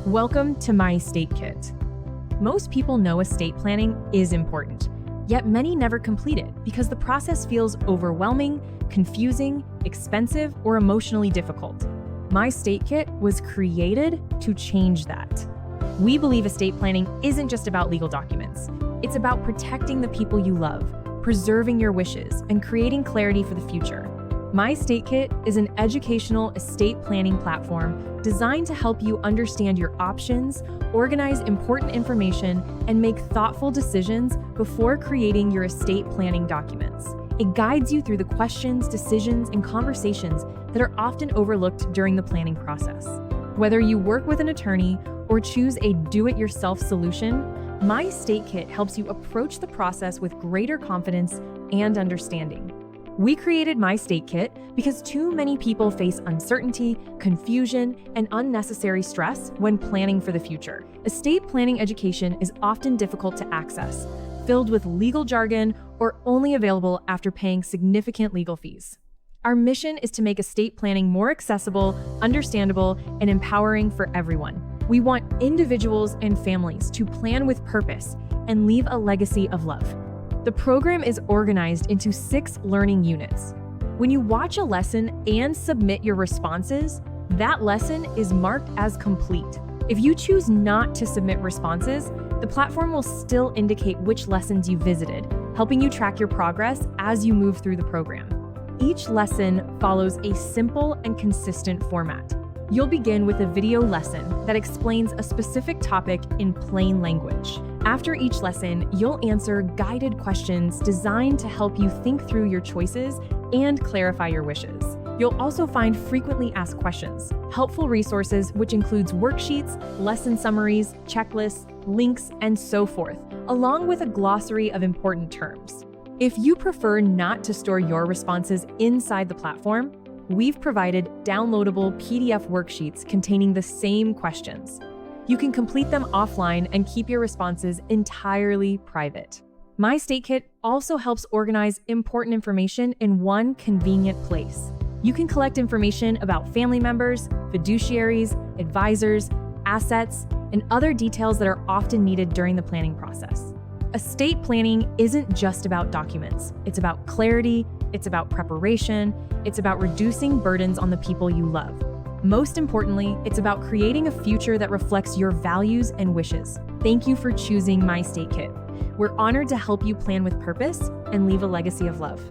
Welcome to MyEstateKit. Most people know estate planning is important, yet many never complete it because the process feels overwhelming, confusing, expensive, or emotionally difficult. MyEstateKit was created to change that. We believe estate planning isn't just about legal documents. It's about protecting the people you love, preserving your wishes, and creating clarity for the future. MyEstateKit is an educational estate planning platform designed to help you understand your options, organize important information, and make thoughtful decisions before creating your estate planning documents. It guides you through the questions, decisions, and conversations that are often overlooked during the planning process. Whether you work with an attorney or choose a do-it-yourself solution, MyEstateKit helps you approach the process with greater confidence and understanding. We created MyEstateKit because too many people face uncertainty, confusion, and unnecessary stress when planning for the future. Estate planning education is often difficult to access, filled with legal jargon, or only available after paying significant legal fees. Our mission is to make estate planning more accessible, understandable, and empowering for everyone. We want individuals and families to plan with purpose and leave a legacy of love. The program is organized into 6 learning units. When you watch a lesson and submit your responses, that lesson is marked as complete. If you choose not to submit responses, the platform will still indicate which lessons you visited, helping you track your progress as you move through the program. Each lesson follows a simple and consistent format. You'll begin with a video lesson that explains a specific topic in plain language. After each lesson, you'll answer guided questions designed to help you think through your choices and clarify your wishes. You'll also find frequently asked questions, helpful resources which includes worksheets, lesson summaries, checklists, links, and so forth, along with a glossary of important terms. If you prefer not to store your responses inside the platform, we've provided downloadable PDF worksheets containing the same questions. You can complete them offline and keep your responses entirely private. MyEstateKit also helps organize important information in one convenient place. You can collect information about family members, fiduciaries, advisors, assets, and other details that are often needed during the planning process. Estate planning isn't just about documents. It's about clarity, it's about preparation, it's about reducing burdens on the people you love. Most importantly, it's about creating a future that reflects your values and wishes. Thank you for choosing MyEstateKit. We're honored to help you plan with purpose and leave a legacy of love.